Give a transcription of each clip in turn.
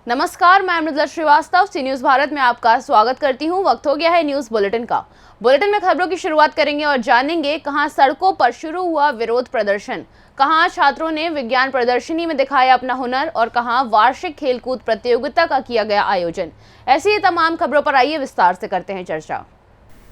नमस्कार, मैं मृदुला श्रीवास्तव सी न्यूज भारत में आपका स्वागत करती हूं। वक्त हो गया है न्यूज बुलेटिन का। बुलेटिन में खबरों की शुरुआत करेंगे और जानेंगे कहां सड़कों पर शुरू हुआ विरोध प्रदर्शन, कहां छात्रों ने विज्ञान प्रदर्शनी में दिखाया अपना हुनर और कहां वार्षिक खेलकूद प्रतियोगिता का किया गया आयोजन। ऐसी ही तमाम खबरों पर आइए विस्तार से करते हैं चर्चा।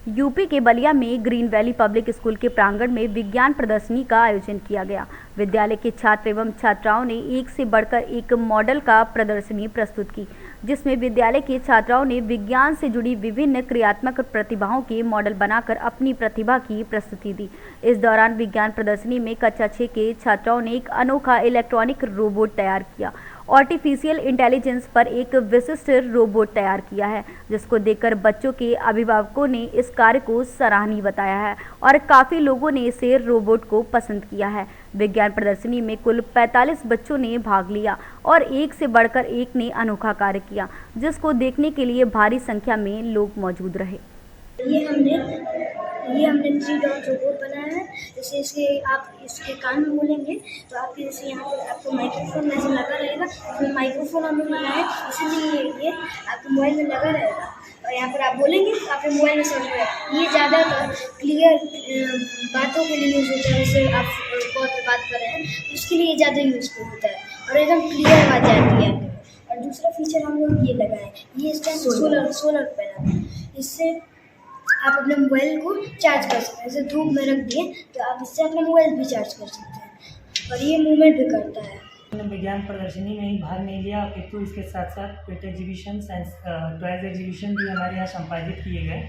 यूपी के बलिया में ग्रीन वैली पब्लिक स्कूल के प्रांगण में विज्ञान प्रदर्शनी का आयोजन किया गया। विद्यालय के छात्र एवं छात्राओं ने एक से बढ़कर एक मॉडल का प्रदर्शनी प्रस्तुत की, जिसमें विद्यालय के छात्राओं ने विज्ञान से जुड़ी विभिन्न क्रियात्मक प्रतिभाओं के मॉडल बनाकर अपनी प्रतिभा की प्रस्तुति दी। इस दौरान विज्ञान प्रदर्शनी में कक्षा 6 के छात्राओं ने एक अनोखा इलेक्ट्रॉनिक रोबोट तैयार किया। आर्टिफिशियल इंटेलिजेंस पर एक विशिष्ट रोबोट तैयार किया है, जिसको देखकर बच्चों के अभिभावकों ने इस कार्य को सराहनीय बताया है और काफ़ी लोगों ने इसे रोबोट को पसंद किया है। विज्ञान प्रदर्शनी में कुल 45 बच्चों ने भाग लिया और एक से बढ़कर एक ने अनोखा कार्य किया, जिसको देखने के लिए भारी संख्या में लोग मौजूद रहे। ये हमने 3 डॉट रोबोट बनाया है। जैसे इसके आप इसके कान में बोलेंगे तो आपके जैसे यहाँ पर आपको माइक्रोफोन ऐसे लगा रहेगा। इसमें माइक्रोफोन हमने बनाया है, इसीलिए ये आपके मोबाइल में लगा रहेगा और यहाँ पर आप बोलेंगे तो आपके मोबाइल में समझ में आएगा। ये ज़्यादातर क्लियर बातों के लिए यूज़ होता है। जैसे आप कॉल पर बात कर रहे हैं तो उसके लिए ज़्यादा यूज़फुल होता है और एकदम क्लियर आवाज़ आती है। और दूसरा फीचर हम लोग ये लगाए, ये इसका सोलर पैनल है। इससे आप अपने मोबाइल को चार्ज कर सकते हैं। जैसे धूप में रख दिए तो आप इससे अपना मोबाइल भी चार्ज कर सकते हैं और ये मूवमेंट भी करता है। हमने विज्ञान प्रदर्शनी में ही भाग नहीं लिया, अपितु इसके साथ साथ पेट एग्जीबिशन, साइंस टॉयज एग्जीबिशन भी हमारे यहाँ संपादित किए गए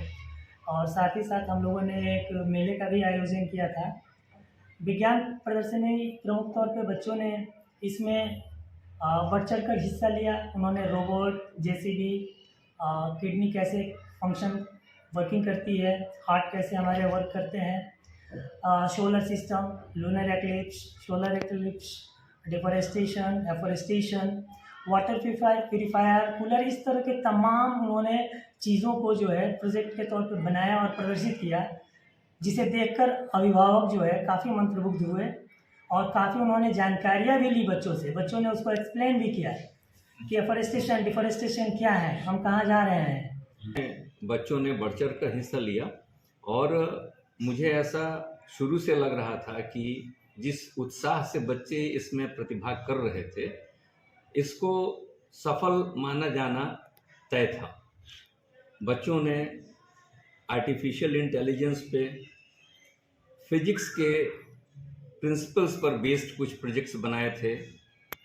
और साथ ही साथ हम लोगों ने एक मेले का भी आयोजन किया था। विज्ञान प्रदर्शनी प्रमुख तौर पे बच्चों ने इसमें बढ़ चढ़ कर हिस्सा लिया। उन्होंने रोबोट, जेसीबी, किडनी कैसे फंक्शन वर्किंग करती है, हार्ट कैसे हमारे वर्क करते हैं, solar system, lunar eclipse, deforestation, afforestation, water purifier, cooler, इस तरह के तमाम उन्होंने चीज़ों को जो है प्रोजेक्ट के तौर पर बनाया और प्रदर्शित किया, जिसे देखकर अभिभावक जो है काफ़ी मंत्रमुग्ध हुए और काफ़ी उन्होंने जानकारियाँ भी ली बच्चों से। बच्चों ने उसको एक्सप्लेन भी किया कि एफॉरेस्टेशन, डिफॉरेस्टेशन क्या है, हम कहाँ जा रहे हैं। बच्चों ने बढ़ चढ़ कर हिस्सा लिया और मुझे ऐसा शुरू से लग रहा था कि जिस उत्साह से बच्चे इसमें प्रतिभाग कर रहे थे, इसको सफल माना जाना तय था। बच्चों ने आर्टिफिशियल इंटेलिजेंस पे, फिजिक्स के प्रिंसिपल्स पर बेस्ड कुछ प्रोजेक्ट्स बनाए थे,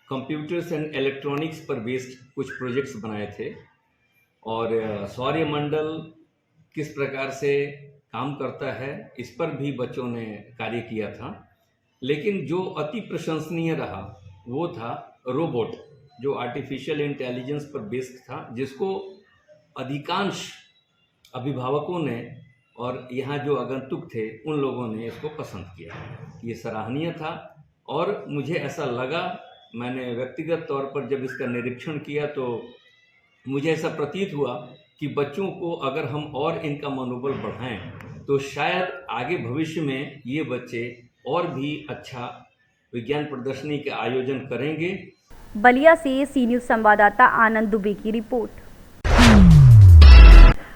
कंप्यूटर्स एंड इलेक्ट्रॉनिक्स पर बेस्ड कुछ प्रोजेक्ट्स बनाए थे और सौरमंडल किस प्रकार से काम करता है इस पर भी बच्चों ने कार्य किया था। लेकिन जो अति प्रशंसनीय रहा वो था रोबोट, जो आर्टिफिशियल इंटेलिजेंस पर बेस्ड था, जिसको अधिकांश अभिभावकों ने और यहाँ जो आगंतुक थे उन लोगों ने इसको पसंद किया। ये सराहनीय था और मुझे ऐसा लगा, मैंने व्यक्तिगत तौर पर जब इसका निरीक्षण किया तो मुझे ऐसा प्रतीत हुआ कि बच्चों को अगर हम और इनका मनोबल बढ़ाएं तो शायद आगे भविष्य में ये बच्चे और भी अच्छा विज्ञान प्रदर्शनी का आयोजन करेंगे। बलिया से सी न्यूज संवाददाता आनंद दुबे की रिपोर्ट।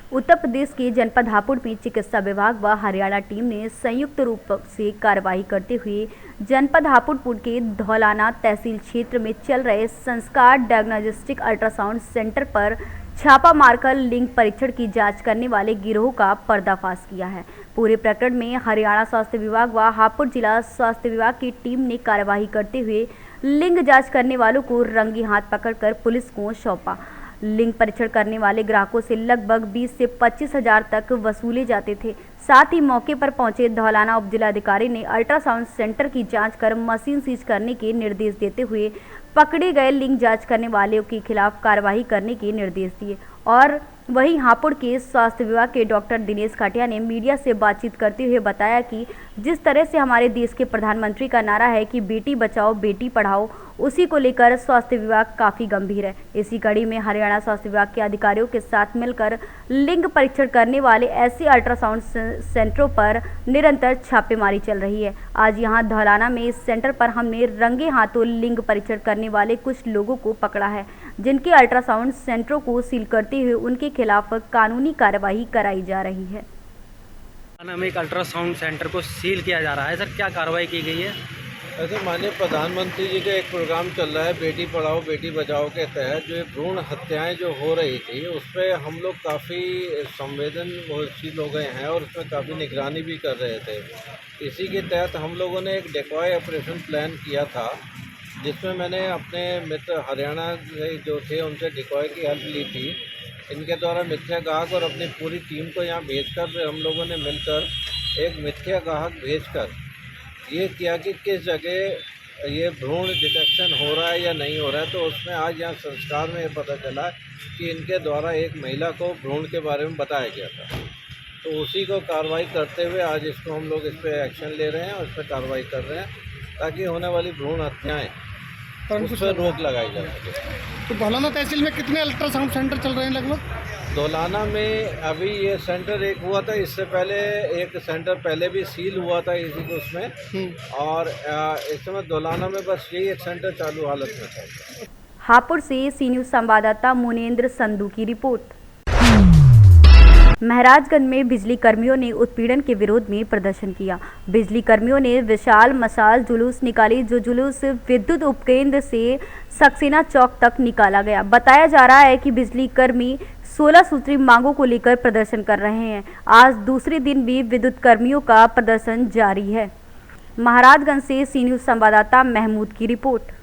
उत्तर प्रदेश के जनपद हापुड़ में चिकित्सा विभाग व हरियाणा टीम ने संयुक्त रूप से कार्रवाई करते हुए जनपद हापुड़ के धौलाना तहसील क्षेत्र में चल रहे संस्कार डायग्नोस्टिक अल्ट्रासाउंड सेंटर पर छापा मारकर लिंग परीक्षण की जांच करने वाले गिरोह का पर्दाफाश किया है। पूरे प्रकरण में हरियाणा स्वास्थ्य विभाग व हापुड़ जिला स्वास्थ्य विभाग की टीम ने कार्यवाही करते हुए लिंग जाँच करने वालों को रंगे हाथ पकड़कर पुलिस को सौंपा। लिंग परीक्षण करने वाले ग्राहकों से लगभग 20 से 25 हज़ार तक वसूले जाते थे। साथ ही मौके पर पहुंचे धौलाना उप जिलाधिकारी ने अल्ट्रासाउंड सेंटर की जांच कर मशीन सीज करने के निर्देश देते हुए पकड़े गए लिंग जांच करने वालों के खिलाफ कार्रवाई करने के निर्देश दिए। और वहीं हापुड़ के स्वास्थ्य विभाग के डॉक्टर दिनेश खाटिया ने मीडिया से बातचीत करते हुए बताया कि जिस तरह से हमारे देश के प्रधानमंत्री का नारा है कि बेटी बचाओ बेटी पढ़ाओ, उसी को लेकर स्वास्थ्य विभाग काफ़ी गंभीर है। इसी कड़ी में हरियाणा स्वास्थ्य विभाग के अधिकारियों के साथ मिलकर लिंग परीक्षण करने वाले ऐसे अल्ट्रासाउंड सेंटरों पर निरंतर छापेमारी चल रही है। आज यहां धौलाना में इस सेंटर पर हमने रंगे हाथों लिंग परीक्षण करने वाले कुछ लोगों को पकड़ा है, जिनके अल्ट्रासाउंड सेंटरों को सील करते हुए उनके खिलाफ कानूनी कार्रवाई कराई जा रही है। में एक अल्ट्रासाउंड सेंटर को सील किया जा रहा है, सर क्या कार्रवाई की गई है? ऐसे माननीय प्रधानमंत्री जी का एक प्रोग्राम चल रहा है बेटी पढ़ाओ बेटी बचाओ के तहत, जो भ्रूण हत्याएं जो हो रही थी उस पर हम लोग काफ़ी संवेदनशील हो गए हैं और उसमें काफ़ी निगरानी भी कर रहे थे। इसी के तहत हम लोगों ने एक डेकॉय ऑपरेशन प्लान किया था, जिसमें मैंने अपने मित्र हरियाणा से जो थे उनसे डेकॉय की हेल्प ली थी। इनके द्वारा मिथ्या गाहक और अपनी पूरी टीम को यहाँ भेजकर हम लोगों ने मिलकर एक मिथ्या गाहक भेजकर ये किया कि किस जगह ये भ्रूण डिटेक्शन हो रहा है या नहीं हो रहा है। तो उसमें आज यहाँ संस्कार में ये पता चला कि इनके द्वारा एक महिला को भ्रूण के बारे में बताया गया था। तो उसी को कार्रवाई करते हुए आज इसको हम लोग इस पर एक्शन ले रहे हैं और इस पर कार्रवाई कर रहे हैं, ताकि होने वाली भ्रूण हत्याएँ उस पर रोक लगाई जा सके। तो धौलाना तहसील में कितने अल्ट्रासाउंड सेंटर चल रहे हैं लगभग? धौलाना में अभी ये सेंटर एक हुआ था, इससे पहले एक सेंटर पहले भी सील हुआ था इसी को उसमें, और इस समय धौलाना में बस यही एक सेंटर चालू हालत में था। हापुड़ से सी न्यूज़ संवाददाता मुनेंद्र संधू की रिपोर्ट। महराजगंज में बिजली कर्मियों ने उत्पीड़न के विरोध में प्रदर्शन किया। बिजली कर्मियों ने विशाल मशाल जुलूस निकाली, जो जुलूस विद्युत उपकेंद्र से सक्सेना चौक तक निकाला गया। बताया जा रहा है कि बिजली कर्मी 16 सूत्री मांगों को लेकर प्रदर्शन कर रहे हैं। आज दूसरे दिन भी विद्युत कर्मियों का प्रदर्शन जारी है। महराजगंज से सी न्यूज़ संवाददाता महमूद की रिपोर्ट।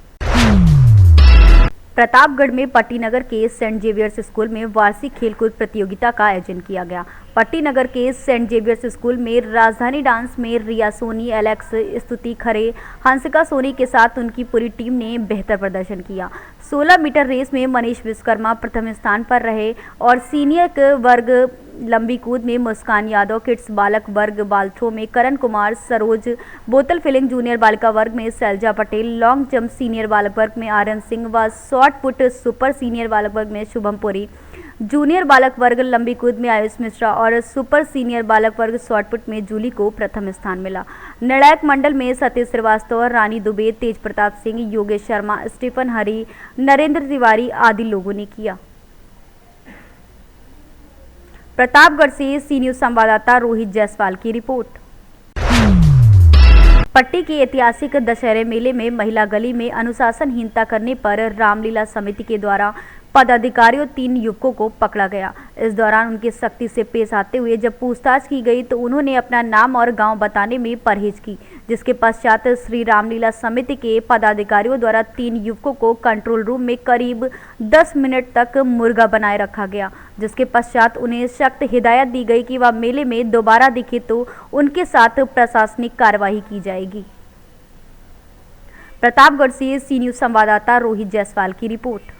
प्रतापगढ़ में पट्टी नगर के सेंट जेवियर्स स्कूल में वार्षिक खेलकूद प्रतियोगिता का आयोजन किया गया। पट्टी नगर के सेंट जेवियर्स स्कूल में राजधानी डांस में रिया सोनी, एलेक्स, स्तुति खरे, हंसिका सोनी के साथ उनकी पूरी टीम ने बेहतर प्रदर्शन किया। 16 मीटर रेस में मनीष विश्वकर्मा प्रथम स्थान पर रहे और सीनियर वर्ग लंबी कूद में मुस्कान यादव, किड्स बालक वर्ग बाल थ्रो में करण कुमार, सरोज, बोतल फिलिंग जूनियर बालिका वर्ग में Shailja Patel, long jump senior बालक वर्ग में आर्यन सिंह व शॉर्ट पुट सुपर सीनियर बालक वर्ग में शुभम पुरी, जूनियर बालक वर्ग लंबी कूद में आयुष मिश्रा और सुपर सीनियर बालक वर्ग शॉर्ट पुट में जूली को प्रथम स्थान मिला। निर्णायक मंडल में सतीश श्रीवास्तव, रानी दुबे, तेज प्रताप सिंह, योगेश शर्मा, स्टीफन हरी, नरेंद्र तिवारी आदि लोगों ने किया। प्रतापगढ़ से सी न्यूज़ संवाददाता रोहित जायसवाल की रिपोर्ट। पट्टी के ऐतिहासिक दशहरे मेले में महिला गली में अनुशासनहीनता करने पर रामलीला समिति के द्वारा पदाधिकारियों 3 युवकों को पकड़ा गया। इस दौरान उनकी सख्ती से पेश आते हुए जब पूछताछ की गई तो उन्होंने अपना नाम और गांव बताने में परहेज की, जिसके पश्चात श्री रामलीला समिति के पदाधिकारियों द्वारा 3 युवकों को कंट्रोल रूम में करीब 10 मिनट तक मुर्गा बनाए रखा गया, जिसके पश्चात उन्हें सख्त हिदायत दी गई कि वह मेले में दोबारा दिखे तो उनके साथ प्रशासनिक कार्रवाई की जाएगी। प्रतापगढ़ से सी न्यूज़ संवाददाता रोहित जायसवाल की रिपोर्ट।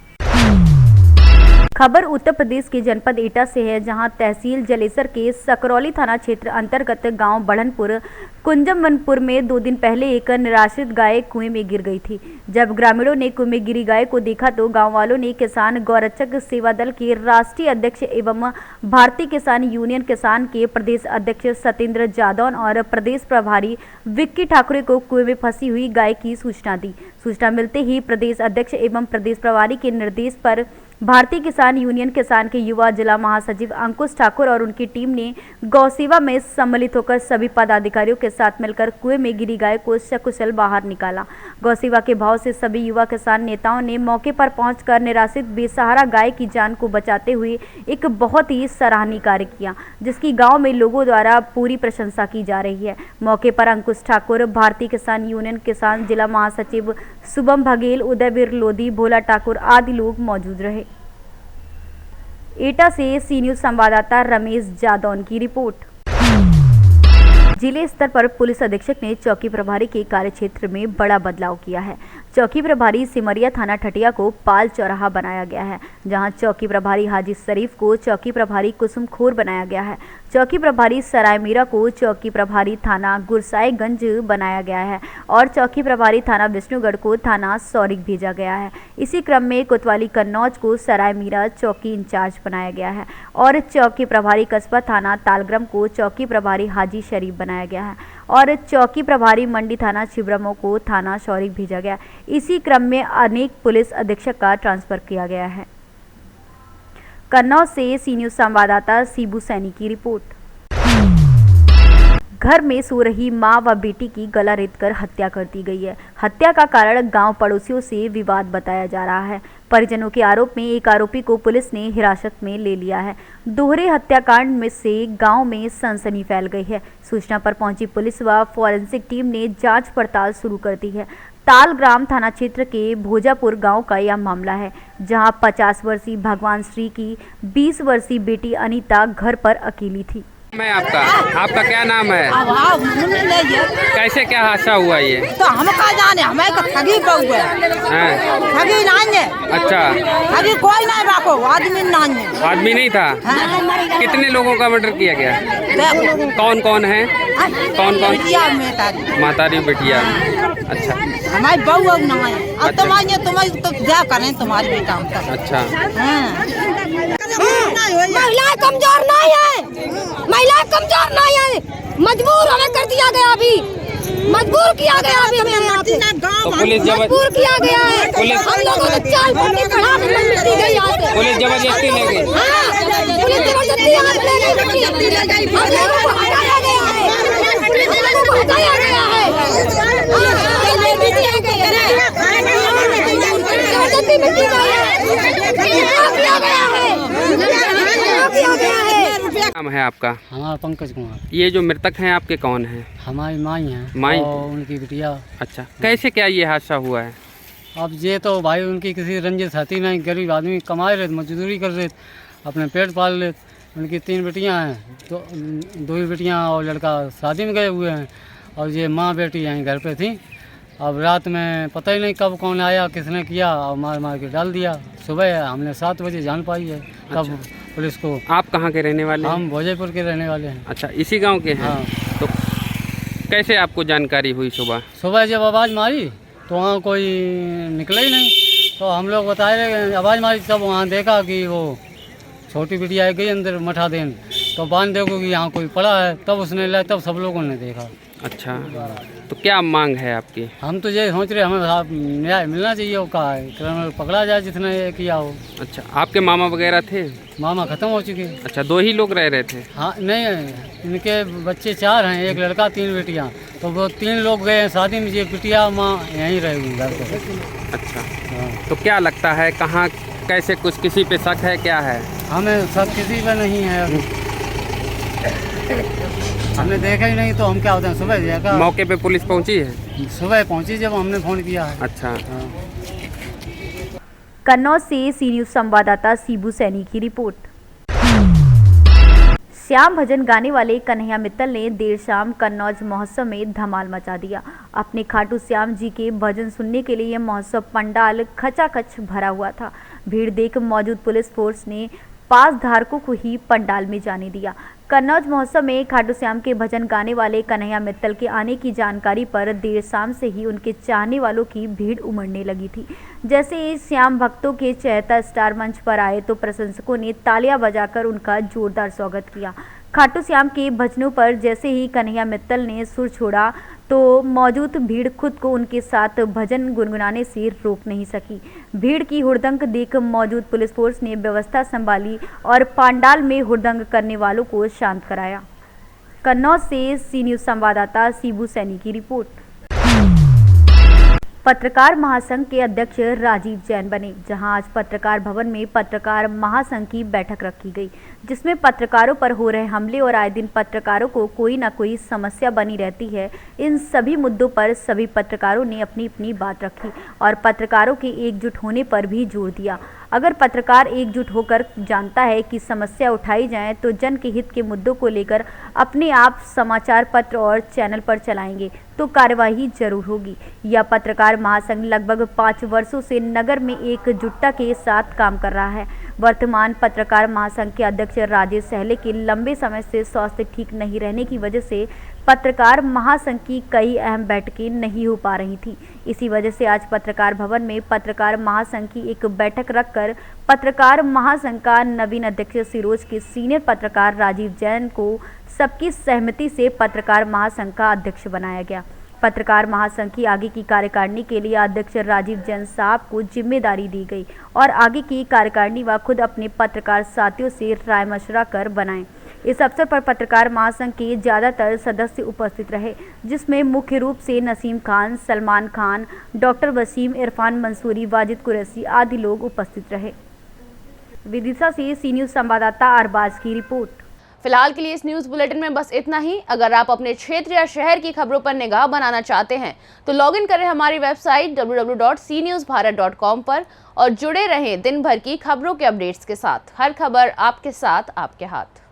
खबर उत्तर प्रदेश के जनपद एटा से है, जहां तहसील जलेसर के सकरौली थाना क्षेत्र अंतर्गत गांव बढ़नपुर कुंजमवनपुर में 2 दिन पहले एक निराश्रित गाय कुएं में गिर गई थी। जब ग्रामीणों ने कुएं में गिरी गाय को देखा तो गांव वालों ने किसान गौरक्षक सेवा दल के राष्ट्रीय अध्यक्ष एवं भारतीय किसान यूनियन किसान के प्रदेश अध्यक्ष सत्येंद्र जादौन और प्रदेश प्रभारी विक्की ठाकुरे को कुएं में फंसी हुई गाय की सूचना दी। सूचना मिलते ही प्रदेश अध्यक्ष एवं प्रदेश प्रभारी के निर्देश पर भारतीय किसान यूनियन किसान के युवा जिला महासचिव अंकुश ठाकुर और उनकी टीम ने गौसेवा में सम्मिलित होकर सभी पदाधिकारियों के साथ मिलकर कुएं में गिरी गाय को सकुशल बाहर निकाला। गौसेवा के भाव से सभी युवा किसान नेताओं ने मौके पर पहुंचकर निराश्रित बेसहारा गाय की जान को बचाते हुए एक बहुत ही सराहनीय कार्य किया, जिसकी गाँव में लोगों द्वारा पूरी प्रशंसा की जा रही है। मौके पर अंकुश ठाकुर, भारतीय किसान यूनियन किसान जिला महासचिव शुभम बघेल, उदयवीर लोधी, भोला ठाकुर आदि लोग मौजूद रहे। एटा से सी न्यूज़ संवाददाता रमेश जादौन की रिपोर्ट। जिले स्तर पर पुलिस अधीक्षक ने चौकी प्रभारी के कार्यक्षेत्र में बड़ा बदलाव किया है। चौकी प्रभारी सिमरिया थाना ठटिया को पाल चौराहा बनाया गया है, जहां चौकी प्रभारी हाजी शरीफ को चौकी प्रभारी कुसुमखोर बनाया गया है। चौकी प्रभारी सराय मीरा को चौकी प्रभारी थाना गुरसाईगंज बनाया गया है और चौकी प्रभारी थाना विष्णुगढ़ को थाना सौरिक भेजा गया है। इसी क्रम में कोतवाली कन्नौज को सराय मीरा चौकी इंचार्ज बनाया गया है और चौकी प्रभारी कस्बा थाना तालग्राम को चौकी प्रभारी हाजी शरीफ बनाया गया है और चौकी प्रभारी मंडी थाना छिबरामऊ को थाना सौरिक भेजा गया। इसी क्रम में अनेक पुलिस अधीक्षक का ट्रांसफर किया गया है। कन्नौज से सी न्यूज़ संवाददाता सीबू सैनी की रिपोर्ट। घर में सो रही मां व बेटी की गला रेतकर हत्या कर दी गई है। हत्या का कारण गांव पड़ोसियों से विवाद बताया जा रहा है। परिजनों के आरोप में एक आरोपी को पुलिस ने हिरासत में ले लिया है। दोहरे हत्याकांड में से गांव में सनसनी फैल गई है। सूचना पर पहुंची पुलिस व फॉरेंसिक टीम ने जांच पड़ताल शुरू कर दी है। तालग्राम थाना क्षेत्र के भोजापुर गांव का यह मामला है, जहां 50 वर्षीय भगवान श्री की 20 वर्षीय बेटी अनीता घर पर अकेली थी। मैं आपका क्या नाम है? कैसे क्या हादसा हुआ ये? तो हम का जाने, हमें तो ठगी बहु है, ठगी नहीं है। अच्छा, ठगी कोई नहीं बाको, आदमी नहीं है। आदमी नहीं था? हाँ। कितने लोगों का मर्डर किया गया? कौन कौन है? कौन कौन? मातारी बेटिया। अच्छा, हमारी बहू नहीं है। अब तुम्हारी तो क्या करें तुम्हारी बेटा। अच्छा, महिलाएं कमजोर नहीं है, महिलाएं कमजोर नहीं है, मजबूर हमें कर दिया गया, अभी मजबूर किया गया, अभी हमें यहाँ पे तो पुलिस मजबूर किया गया है। हम लोगों को चाल पट्टी चढ़ा के मिट्टी गई यहाँ से। पुलिस जबरदस्ती ले गई। पुलिस जबरदस्ती यहाँ से ले गई। हम लोगों को हटाया गया है, हम लोगों को हटाया गया है। जबरदस्ती मिट्टी किया गया है। नाम है आपका? हमारा पंकज कुमार। ये जो मृतक हैं आपके कौन हैं? हमारी माई हैं। माई? और उनकी बिटिया। अच्छा, कैसे क्या ये हादसा हुआ है? अब ये तो भाई उनकी किसी रंजिश हती नहीं, गरीब आदमी कमाए रहे, मजदूरी कर रहे, अपने पेट पाल रहे। उनकी 3 बेटियां हैं, तो 2 बेटियां और लड़का शादी में गए हुए हैं और ये माँ बेटी यहीं घर पे थी। अब रात में पता ही नहीं कब कौन आया, किसने किया और मार मार के डाल दिया। सुबह हमने 7 बजे जान पाई है तब। अच्छा। पुलिस को। आप कहाँ के रहने वाले हैं? हम भोजपुर के रहने वाले हैं। अच्छा, इसी गांव के हैं? हाँ। तो कैसे आपको जानकारी हुई? सुबह जब आवाज़ मारी तो वहाँ कोई निकला ही नहीं, तो हम लोग बताए रहे, आवाज़ मारी तब वहाँ देखा कि वो छोटी बिटिया गई अंदर मठा देन, तो बांध देखो कि यहाँ कोई पड़ा है, तब उसने लाया, तब सब लोगों ने देखा। अच्छा, तो क्या मांग है आपकी? हम तो ये सोच रहे हमें न्याय मिलना चाहिए, वो कहा है क्रिमिनल पकड़ा जाए जितना ये किया हो। अच्छा, आपके मामा वगैरह थे? मामा खत्म हो चुके। अच्छा, 2 ही लोग रह रहे थे? हाँ, नहीं, इनके बच्चे 4 हैं, 1 लड़का 3 बेटियाँ, तो वो 3 लोग गए हैं शादी में, ये बिटिया माँ यहीं रहेगी घर पर। अच्छा, तो क्या लगता है कहाँ कैसे, कुछ किसी पे शक है? क्या है? हमें शक किसी पे नहीं है, हमने देखा ही नहीं, तो हम क्या होते हैं सुबह देखा। मौके पे पुलिस पहुंची है? सुबह पहुंची जब हमने फ़ोन किया है। अच्छा। हाँ। कन्नौज से सी न्यूज़ संवाददाता सीबू सैनी की रिपोर्ट। श्याम भजन गाने वाले कन्हैया मित्तल ने देर शाम कन्नौज महोत्सव में धमाल मचा दिया। अपने खाटू श्याम जी के भजन सुनने के लिए यह महोत्सव पंडाल खचाखच भरा हुआ था। भीड़ देख मौजूद पुलिस फोर्स ने पास धारकों को ही पंडाल में जाने दिया। कन्नौज महोत्सव में खाटू श्याम के भजन गाने वाले कन्हैया मित्तल के आने की जानकारी पर देर शाम से ही उनके चाहने वालों की भीड़ उमड़ने लगी थी। जैसे ही श्याम भक्तों के चहेता स्टार मंच पर आए तो प्रशंसकों ने तालियां बजाकर उनका जोरदार स्वागत किया। खाटू श्याम के भजनों पर जैसे ही कन्हैया मित्तल ने सुर छोड़ा तो मौजूद भीड़ खुद को उनके साथ भजन गुनगुनाने से रोक नहीं सकी। भीड़ की हुड़दंग देख मौजूद पुलिस फोर्स ने व्यवस्था संभाली और पंडाल में हुड़दंग करने वालों को शांत कराया। कन्नौज से सी न्यूज़ संवाददाता सीबू सैनी की रिपोर्ट। पत्रकार महासंघ के अध्यक्ष राजीव जैन बने, जहां आज पत्रकार भवन में पत्रकार महासंघ की बैठक रखी गई, जिसमें पत्रकारों पर हो रहे हमले और आए दिन पत्रकारों को कोई ना कोई समस्या बनी रहती है। इन सभी मुद्दों पर सभी पत्रकारों ने अपनी अपनी बात रखी और पत्रकारों के एकजुट होने पर भी जोर दिया। अगर पत्रकार एकजुट होकर जानता है कि समस्या उठाई जाए तो जन के हित के मुद्दों को लेकर अपने आप समाचार पत्र और चैनल पर चलाएंगे तो कार्यवाही जरूर होगी। यह पत्रकार महासंघ लगभग 5 वर्षों से नगर में एकजुटता के साथ काम कर रहा है। वर्तमान पत्रकार महासंघ के अध्यक्ष राजेश सहले के लंबे समय से स्वास्थ्य ठीक नहीं रहने की वजह से पत्रकार महासंघ की कई अहम बैठकें नहीं हो पा रही थी। इसी वजह से आज पत्रकार भवन में पत्रकार महासंघ की एक बैठक रखकर पत्रकार महासंघ का नवीन अध्यक्ष सिरोज के सीनियर पत्रकार राजीव जैन को सबकी सहमति से पत्रकार महासंघ का अध्यक्ष बनाया गया। पत्रकार महासंघ की आगे की कार्यकारिणी के लिए अध्यक्ष राजीव जैन साहब को जिम्मेदारी दी गई और आगे की कार्यकारिणी व खुद अपने पत्रकार साथियों से राय मशवरा कर बनाएं। इस अवसर पर पत्रकार महासंघ के ज़्यादातर सदस्य उपस्थित रहे, जिसमें मुख्य रूप से नसीम खान, सलमान खान, डॉक्टर वसीम, इरफान मंसूरी, वाजिद कुरैशी आदि लोग उपस्थित रहे। विदिशा से सी न्यूज़ संवाददाता अरबाज की रिपोर्ट। फिलहाल के लिए इस न्यूज़ बुलेटिन में बस इतना ही। अगर आप अपने क्षेत्र या शहर की खबरों पर निगाह बनाना चाहते हैं तो लॉग इन करें हमारी वेबसाइट www.cnewsbharat.com पर और जुड़े रहें दिन भर की खबरों के अपडेट्स के साथ। हर खबर आपके साथ, आपके हाथ।